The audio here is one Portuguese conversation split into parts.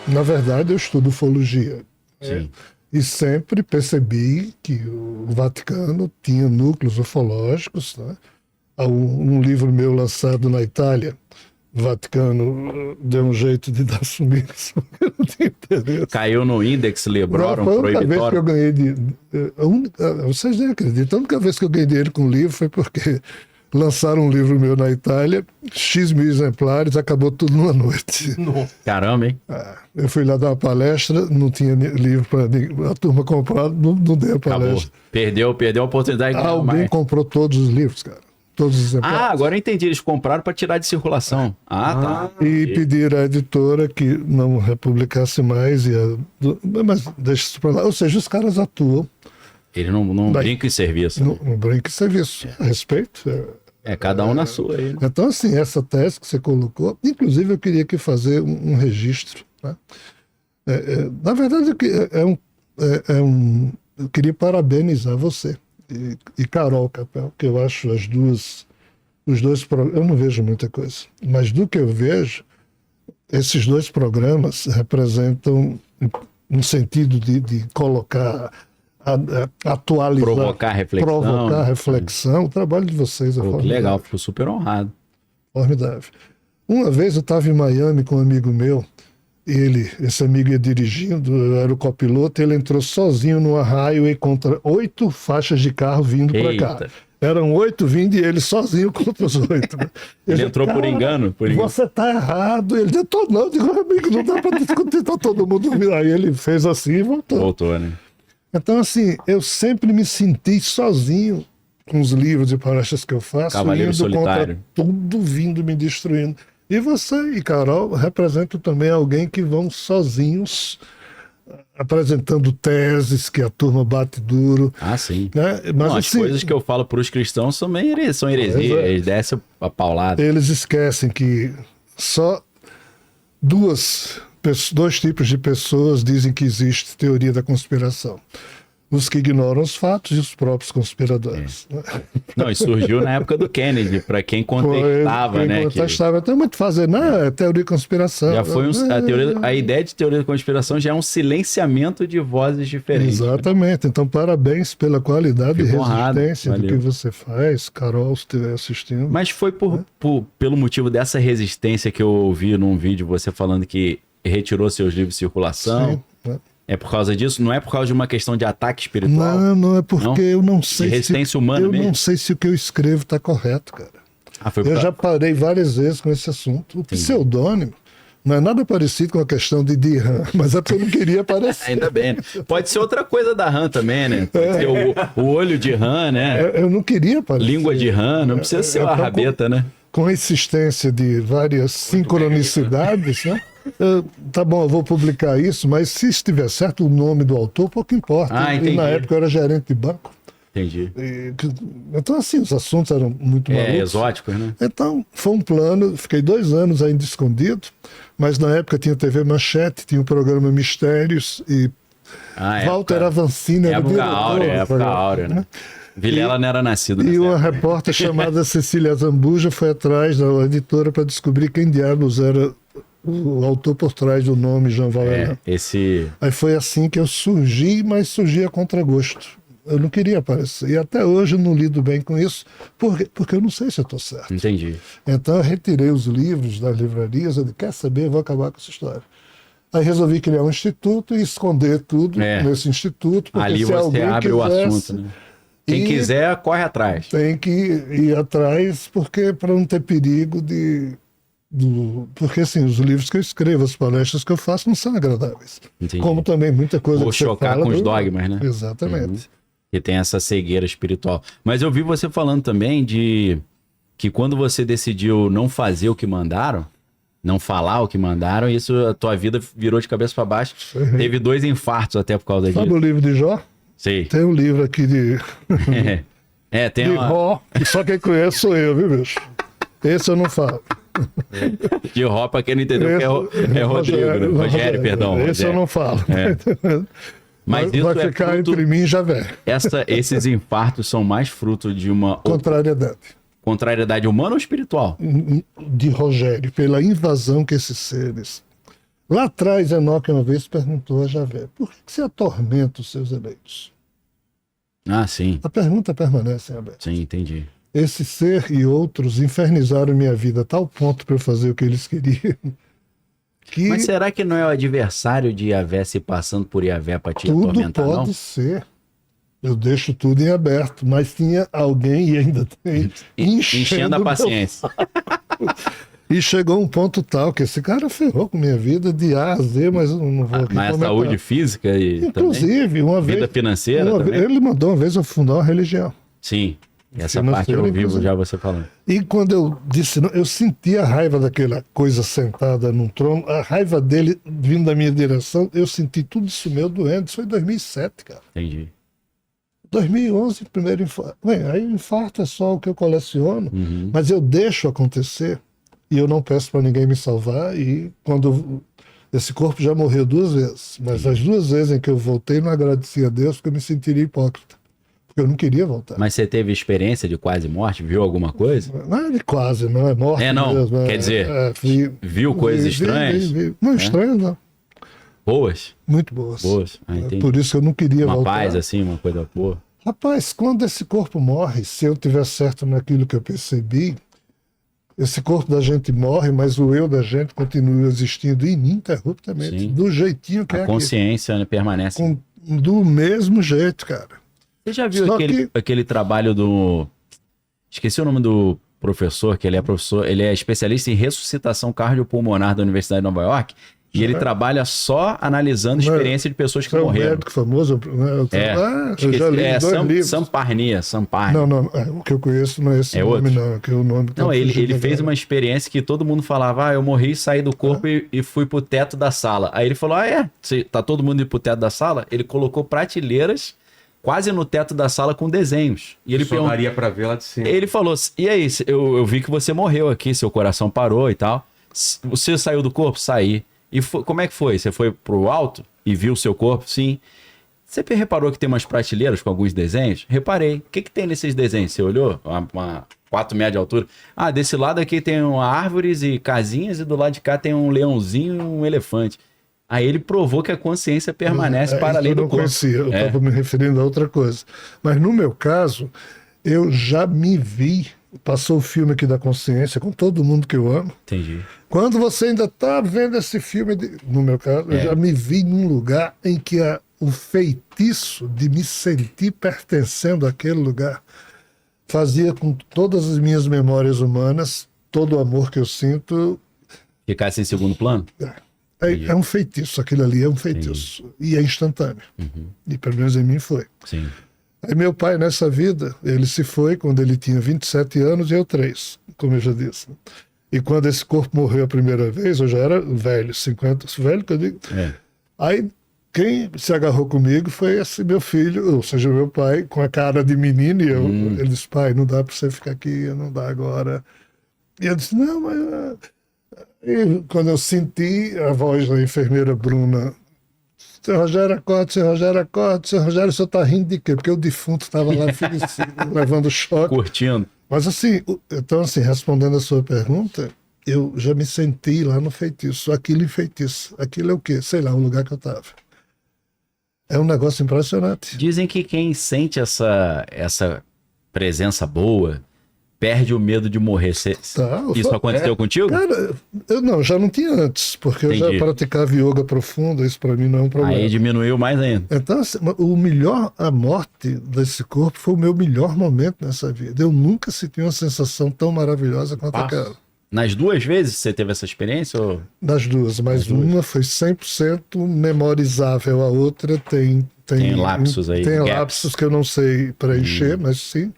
Na verdade, eu estudo ufologia. Sim. E sempre percebi que o Vaticano tinha núcleos ufológicos, né? Há um livro meu lançado na Itália, o Vaticano deu um jeito de dar sumiço, porque não tinha interesse. Caiu no Index Librorum Foi a única vez que eu Prohibitório. ganhei vocês nem acreditam, a única vez que eu ganhei dinheiro com o livro foi porque lançaram um livro meu na Itália, X mil exemplares, acabou tudo numa noite. Caramba, hein? Eu fui lá dar uma palestra, não tinha livro para a turma comprar, não dei a Acabou. palestra. Perdeu a oportunidade de ganhar Alguém mais. comprou todos os livros, cara. Todos os exemplares. Ah, agora eu entendi. Eles compraram para tirar de circulação. Ah, tá. E pediram à editora que não republicasse mais. Mas deixa isso para lá. Ou seja, os caras atuam Eles não brincam em serviço. no brinco e serviço. A respeito. Cada um na sua aí. Né? Então, assim, essa tese que você colocou, inclusive eu queria aqui fazer um registro. Né? Na verdade, eu queria parabenizar você e Carol Capel, que eu acho os dois programas, eu não vejo muita coisa, mas do que eu vejo, esses dois programas representam um sentido de colocar, atualizar, provocar reflexão. O trabalho de vocês é Pô, que formidável. legal, fico super honrado. Formidável. Uma vez eu estava em Miami com um amigo meu, esse amigo ia dirigindo, eu era o copiloto, ele entrou sozinho numa highway contra 8 faixas de carro vindo para cá. Eita. Eram 8 vindo e ele sozinho contra os 8. Né? Ele entrou por engano? Você tá errado. Ele disse, não, eu digo, amigo, não dá para discutir, tá todo mundo vindo. Aí ele fez assim e voltou. Voltou, né? Então, assim, eu sempre me senti sozinho com os livros e palestras que eu faço, Cavaleiro indo solitário. contra tudo vindo me destruindo. E você e Carol representam também alguém que vão sozinhos apresentando teses que a turma bate duro. Ah, sim. Né? Mas, Não, assim, as coisas que eu falo para os cristãos são heresia. Eles descem a paulada. eles esquecem que só dois tipos de pessoas dizem que existe teoria da conspiração. Os que ignoram os fatos e os próprios conspiradores. Né? Não, e surgiu na época do Kennedy, para quem contestava, Quem né? contestava, tem muito fazer, não, é teoria de conspiração. Já foi a ideia de teoria da conspiração já é um silenciamento de vozes diferentes. Exatamente. Então, parabéns pela qualidade Fico e honrado. resistência do Valeu. que você faz. Carol, se estiver assistindo. Mas foi pelo motivo dessa resistência que eu ouvi num vídeo você falando que retirou seus livros de circulação. Sim, né? É por causa disso? Não é por causa de uma questão de ataque espiritual? Não é porque Não? eu não sei De resistência humana eu mesmo? não sei se o que eu escrevo está correto, cara. Foi Eu já parei várias vezes com esse assunto. O pseudônimo não é nada parecido com a questão de Dirham, mas é porque eu não queria aparecer. Ainda bem. Né? Pode ser outra coisa da RAM também, né? Pode ser o olho de RAM, né? Eu não queria aparecer. Língua de RAM, não precisa ser uma rabeta, né? Com a insistência de várias sincronicidades, né? Tá bom, eu vou publicar isso, mas se estiver certo o nome do autor, pouco importa. Entendi. E na época eu era gerente de banco. Entendi. Então, assim, os assuntos eram muito malucos. Exóticos, né? Então, foi um plano, fiquei 2 anos ainda escondido, mas na época tinha TV Manchete, tinha o programa Mistérios e Walter Avancini era o diretor. Época áurea, né? Vilela não era nascido nessa E uma época. repórter chamada Cecília Zambuja foi atrás da editora para descobrir quem diabos era o autor por trás do nome Jean Valjean. Aí foi assim que eu surgi, mas surgi a contragosto. Eu não queria aparecer. E até hoje eu não lido bem com isso, porque eu não sei se eu estou certo. Entendi. Então eu retirei os livros das livrarias, eu disse, quer saber, eu vou acabar com essa história. Aí resolvi criar um instituto e esconder tudo nesse instituto. Porque ali você abre o assunto, né? Quem quiser, corre atrás. Tem que ir atrás, para não ter perigo porque assim, os livros que eu escrevo, as palestras que eu faço não são agradáveis. Entendi. Como também muita coisa Vou que você chocar fala, com os dogmas, né? Exatamente. Que tem essa cegueira espiritual. Mas eu vi você falando também de que quando você decidiu não fazer o que mandaram, não falar o que mandaram, isso a tua vida virou de cabeça para baixo. Teve 2 infartos até por causa disso. Sabe o livro de Jó? Sei. Tem um livro aqui de tem de Jó, que só quem conhece sou eu, viu, bicho? Esse eu não falo. De Ró, pra quem não entendeu, que é Rodrigo, né? Rogério, perdão. Esse eu não falo. Mas isso vai ficar entre mim e Javé. Esses infartos são mais fruto de uma contrariedade humana ou espiritual? De Rogério, pela invasão que esses seres. Lá atrás, Enoque uma vez perguntou a Javé, por que você atormenta os seus eleitos? Ah, sim. A pergunta permanece em aberto. Sim, entendi. Esse ser e outros infernizaram minha vida a tal ponto para eu fazer o que eles queriam. Mas será que não é o adversário de Yahvé se passando por Yahvé para te atormentar, não? Tudo pode ser. Eu deixo tudo em aberto, mas tinha alguém, e ainda tem, enchendo a paciência. E chegou um ponto tal que esse cara ferrou com minha vida de A a Z, mas eu não vou aqui Mas comentar. a saúde física e inclusive, também? Uma vez... Vida financeira também? Ele mandou uma vez eu fundar uma religião. Sim, essa parte eu ouvi já você falando. E quando eu disse, eu senti a raiva daquela coisa sentada num trono, a raiva dele vindo da minha direção, eu senti tudo isso meu doendo. Isso foi em 2007, cara. Entendi. 2011, primeiro infarto. Bem, aí infarto é só o que eu coleciono, mas eu deixo acontecer e eu não peço para ninguém me salvar. E quando esse corpo já morreu 2 vezes, mas as 2 vezes em que eu voltei, não agradeci a Deus porque eu me sentiria hipócrita. Porque eu não queria voltar. Mas você teve experiência de quase morte? Viu alguma coisa? Não é de quase, não é morte. Não. Mesmo, quer dizer, viu coisas estranhas? Não, estranhas não. Boas? Muito boas. Boas. Ah, por isso que eu não queria voltar. Uma paz assim, uma coisa boa. Rapaz, quando esse corpo morre, se eu tiver certo naquilo que eu percebi, esse corpo da gente morre, mas o eu da gente continua existindo ininterruptamente. Sim. Do jeitinho que é aqui. A consciência, né, permanece. Do mesmo jeito, cara. Você já viu aquele trabalho do... Esqueci o nome do professor, que ele é professor, ele é especialista em ressuscitação cardiopulmonar da Universidade de Nova York, e ele trabalha só analisando a experiência de pessoas que morreram. É um médico famoso, né? Eu já li 2 livros. Samparnia. Não, o que eu conheço não é esse nome, não. Que o nome não, ele fez uma experiência que todo mundo falava, eu morri, saí do corpo e fui pro teto da sala. Aí ele falou, tá todo mundo indo pro teto da sala? Ele colocou prateleiras quase no teto da sala com desenhos. E ele só daria pra ver lá de cima. Ele falou, e aí, eu vi que você morreu aqui, seu coração parou e tal. Você saiu do corpo? Saí. E como é que foi? Você foi pro alto e viu o seu corpo? Sim. Você reparou que tem umas prateleiras com alguns desenhos? Reparei. O que tem nesses desenhos? Você olhou? Uma 4 metros de altura. Desse lado aqui tem árvores e casinhas e do lado de cá tem um leãozinho e um elefante. Aí ele provou que a consciência permanece para além do corpo. Eu não conhecia, eu estava me referindo a outra coisa. Mas no meu caso, eu já me vi, passou o filme aqui da consciência com todo mundo que eu amo. Entendi. Quando você ainda está vendo esse filme, no meu caso, eu já me vi num lugar em que o feitiço de me sentir pertencendo àquele lugar fazia com todas as minhas memórias humanas, todo o amor que eu sinto... Ficasse em segundo plano? É um feitiço, aquilo ali é um feitiço. Sim. E é instantâneo. E pelo menos em mim foi. Sim. Aí meu pai, nessa vida, ele se foi quando ele tinha 27 anos e eu 3, como eu já disse. E quando esse corpo morreu a primeira vez, eu já era velho, 50, velho que eu digo. Aí quem se agarrou comigo foi esse meu filho, ou seja, meu pai, com a cara de menino, e ele disse, pai, não dá para você ficar aqui, não dá agora. E eu disse, não, mas... E quando eu senti a voz da enfermeira Bruna, seu Rogério, acorde, seu Rogério, acorde, seu Rogério, o senhor tá rindo de quê? Porque o defunto estava lá levando choque. Curtindo. Mas assim, respondendo a sua pergunta, eu já me senti lá no feitiço, aquilo em feitiço. Aquilo é o quê? Sei lá, o lugar que eu estava. É um negócio impressionante. Dizem que quem sente essa presença boa perde o medo de morrer. Isso aconteceu contigo? Cara, eu já não tinha antes, porque eu já praticava yoga profunda, isso para mim não é um problema. Aí diminuiu mais ainda. Então, a morte desse corpo foi o meu melhor momento nessa vida. Eu nunca senti uma sensação tão maravilhosa quanto aquela. Nas 2 vezes você teve essa experiência? Ou... Das 2, mas uma foi 100% memorizável, a outra tem lapsos aí. Tem lapsos que eu não sei preencher, mas sim.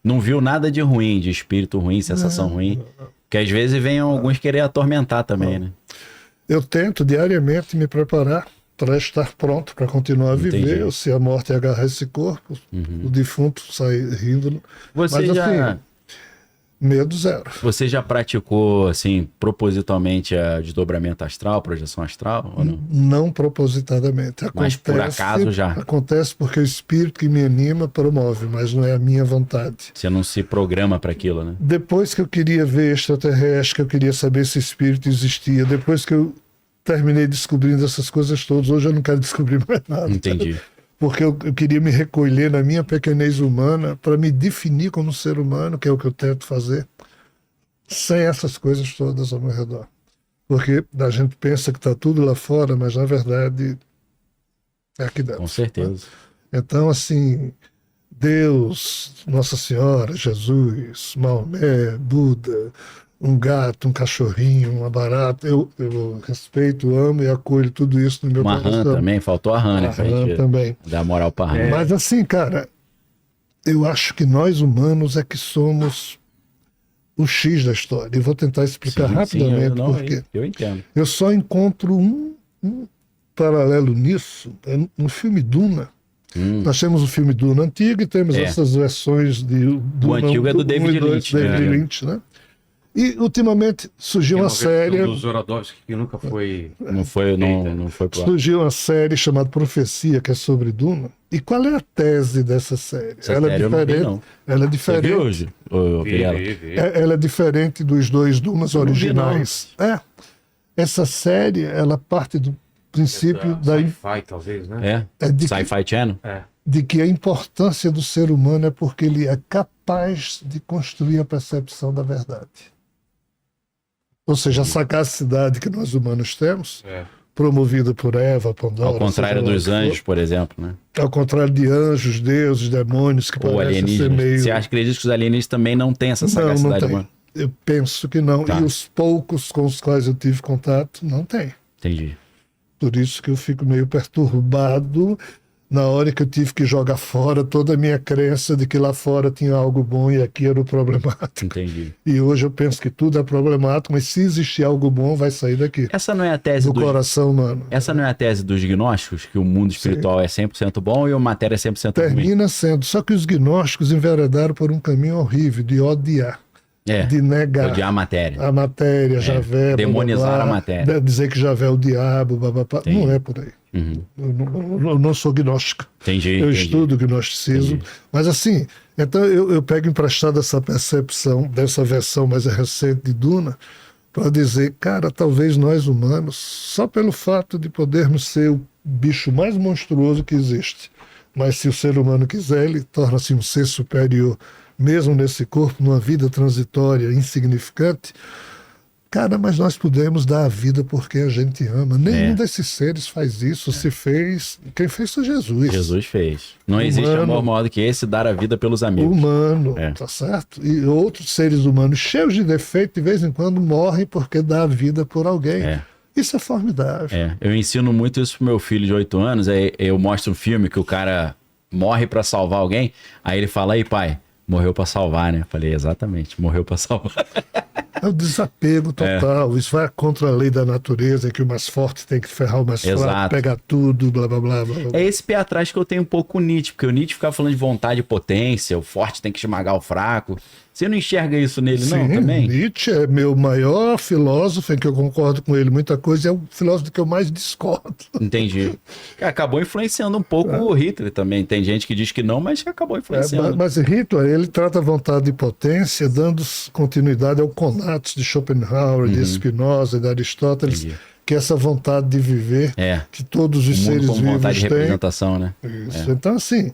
Não viu nada de ruim, de espírito ruim, sensação ruim? Porque às vezes vem alguns querer atormentar também, né? Eu tento diariamente me preparar para estar pronto para continuar a viver. Se a morte agarrar esse corpo, o defunto sai rindo. Mas assim, medo zero. Você já praticou, assim, propositalmente a desdobramento astral, projeção astral, ou não? Não propositadamente. Mas por acaso já? Acontece porque o espírito que me anima promove, mas não é a minha vontade. Você não se programa para aquilo, né? Depois que eu queria ver extraterrestre, que eu queria saber se espírito existia, depois que eu terminei descobrindo essas coisas todas. Hoje eu não quero descobrir mais nada. Entendi. Porque eu queria me recolher na minha pequenez humana para me definir como ser humano, que é o que eu tento fazer, sem essas coisas todas ao meu redor. Porque a gente pensa que está tudo lá fora, mas na verdade é aqui dentro. Com certeza. Né? Então, assim, Deus, Nossa Senhora, Jesus, Maomé, Buda, um gato, um cachorrinho, uma barata, eu respeito, amo e acolho tudo isso no meu coração. Uma rã também, faltou a rã, né? A rã também. Dar moral pra rã. Mas assim, cara, eu acho que nós humanos é que somos o X da história. E vou tentar explicar rapidamente porque eu entendo. Eu só encontro um paralelo nisso no filme Duna. Nós temos o filme Duna antigo e temos essas versões de Duna. O antigo é do David Lynch. David Lynch, né? E ultimamente surgiu uma série. Do Zorodowski, que nunca foi. Não foi pro ar. Surgiu uma série chamada Profecia, que é sobre Duna. E qual é a tese dessa série? Ela é diferente. Ela é diferente. Você viu hoje? Ela é diferente dos dois Dunas originais. Essa série, ela parte do princípio da Sci-Fi, talvez, né? Sci-Fi Channel? De que a importância do ser humano é porque ele é capaz de construir a percepção da verdade. Ou seja, a sagacidade que nós humanos temos, promovida por Eva, Pandora... Ao contrário dos anjos, por exemplo, né? Ao contrário de anjos, deuses, demônios, que parecem ser meio... Você acredita que os alienígenas também não têm essa sagacidade humana? Eu penso que não. E os poucos com os quais eu tive contato, não tem. Entendi. Por isso que eu fico meio perturbado na hora que eu tive que jogar fora toda a minha crença de que lá fora tinha algo bom e aqui era o problemático. Entendi. E hoje eu penso que tudo é problemático, mas se existir algo bom, vai sair daqui. Essa não é a tese do coração humano. Essa não é a tese dos gnósticos, que o mundo espiritual é 100% bom e a matéria é 100% ruim? Termina sendo. Só que os gnósticos enveredaram por um caminho horrível de odiar. De negar. Odiar a matéria. A matéria, Javé. Demonizar a matéria. Dizer que Javé é o diabo, babapá. Não é por aí. Eu não sou gnóstico. Eu estudo gnosticismo. Mas assim, então eu pego emprestado essa percepção dessa versão mais recente de Duna para dizer, cara, talvez nós humanos, só pelo fato de podermos ser o bicho mais monstruoso que existe, mas se o ser humano quiser, ele torna-se um ser superior, mesmo nesse corpo, numa vida transitória, insignificante. Cara, mas nós podemos dar a vida porque a gente ama. Nenhum desses seres faz isso. Se fez, quem fez foi Jesus. Jesus fez. Não existe amor maior do que esse, dar a vida pelos amigos. Humano, tá certo? E outros seres humanos cheios de defeito, de vez em quando, morrem porque dá a vida por alguém. Isso é formidável. Eu ensino muito isso pro meu filho de 8 anos. Eu mostro um filme que o cara morre para salvar alguém. Aí ele fala, aí pai, morreu para salvar, né? Eu falei, exatamente, morreu para salvar. É o desapego total. Isso vai contra a lei da natureza, que o mais forte tem que ferrar o mais fraco, pegar tudo, blá, blá, blá, blá. É esse pé atrás que eu tenho um pouco com o Nietzsche, porque o Nietzsche ficava falando de vontade e potência, o forte tem que esmagar o fraco. Você não enxerga isso nele, não, também? Nietzsche é meu maior filósofo, em que eu concordo com ele muita coisa, é o filósofo que eu mais discordo. Entendi. Acabou influenciando um pouco o Hitler também. Tem gente que diz que não, mas acabou influenciando. Mas Hitler, ele trata a vontade de potência, dando continuidade ao conatos de Schopenhauer, de Spinoza, de Aristóteles, que é essa vontade de viver que todos os seres vivos têm. Vontade de representação, né? Isso. Então, assim,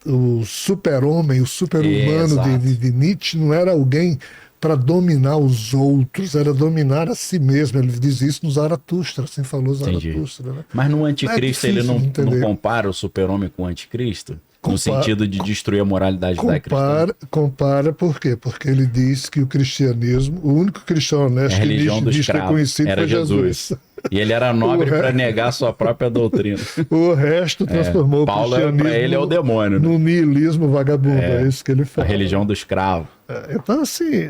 o super-homem, o super-humano de Nietzsche não era alguém para dominar os outros, era dominar a si mesmo. Ele diz isso no Zaratustra, assim falou Zaratustra. Né? Mas no Anticristo ele não compara o super-homem com o Anticristo? No sentido de destruir a moralidade judaica-cristã? Compara por quê? Porque ele diz que o cristianismo, o único cristão honesto que Nietzsche ter conhecido foi Jesus. E ele era nobre para negar a sua própria doutrina. O resto transformou o cristianismo para ele é o demônio, no niilismo vagabundo. É isso que ele fala. A religião do escravo. Então, assim,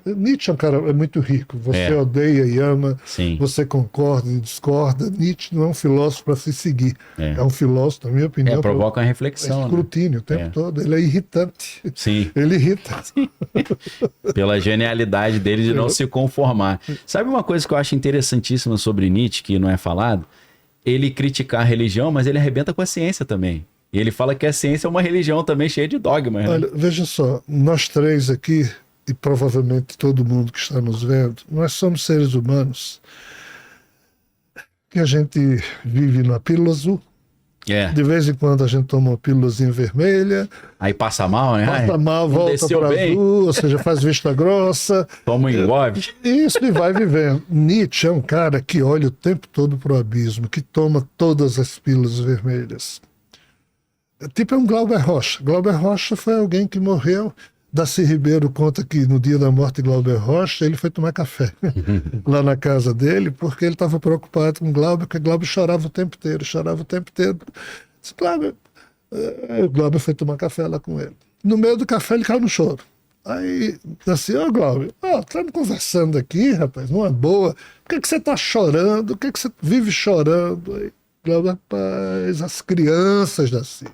Nietzsche é um cara muito rico. Você odeia e ama, você concorda e discorda. Nietzsche não é um filósofo para se seguir. É um filósofo, na minha opinião. Provoca uma reflexão. Escrutínio o tempo todo. Ele é irritante. Sim. Ele irrita. Sim. Pela genialidade dele de não se conformar. Sabe uma coisa que eu acho interessantíssima sobre Nietzsche, que não é falado? Ele criticar a religião, mas ele arrebenta com a ciência também. E ele fala que a ciência é uma religião também cheia de dogmas. Olha, veja só, nós três aqui, e provavelmente todo mundo que está nos vendo, nós somos seres humanos que a gente vive na pílula azul. De vez em quando a gente toma uma pílulazinha vermelha. Aí passa mal, né? Passa mal, volta para azul, ou seja, faz vista grossa. Toma um engove. Isso, e vai vivendo. Nietzsche é um cara que olha o tempo todo para o abismo, que toma todas as pílulas vermelhas. Tipo, é um Glauber Rocha. Glauber Rocha foi alguém que morreu. Darcy Ribeiro conta que no dia da morte de Glauber Rocha, ele foi tomar café lá na casa dele, porque ele estava preocupado com Glauber, porque Glauber chorava o tempo inteiro. Glauber foi tomar café lá com ele. No meio do café ele caiu no choro. Aí, assim, Glauber, estamos conversando aqui, rapaz, numa boa, por que você está chorando? Por que você vive chorando? Aí, Glauber, rapaz, as crianças, Darcy.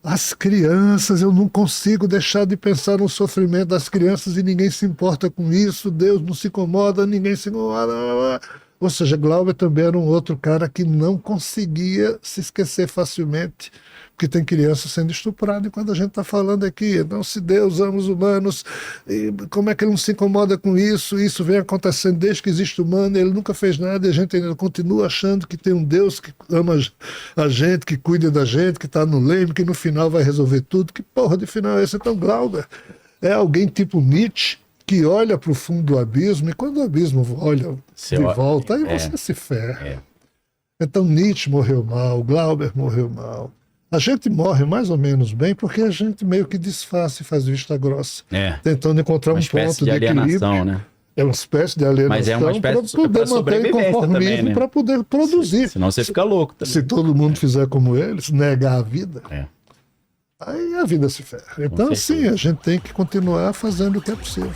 As crianças, eu não consigo deixar de pensar no sofrimento das crianças e ninguém se importa com isso, Deus não se incomoda, ninguém se incomoda. Ou seja, Glauber também era um outro cara que não conseguia se esquecer facilmente, porque tem criança sendo estuprada, e quando a gente está falando aqui, não, se Deus ama os humanos, como é que ele não se incomoda com isso? Isso vem acontecendo desde que existe humano, ele nunca fez nada e a gente ainda continua achando que tem um Deus que ama a gente, que cuida da gente, que está no leme, que no final vai resolver tudo. Que porra de final é esse? Então Glauber é alguém tipo Nietzsche, que olha para o fundo do abismo, e quando o abismo olha volta, aí você se ferra. Então Nietzsche morreu mal, Glauber morreu mal. A gente morre mais ou menos bem porque a gente meio que desfaz e faz vista grossa, tentando encontrar um ponto de equilíbrio. Né? É uma espécie de alienação. Mas é uma espécie para poder manter conformismo, para poder produzir. Senão você fica louco também. Se todo mundo fizer como eles, negar a vida, aí a vida se ferra. Então, sim, a gente tem que continuar fazendo o que é possível.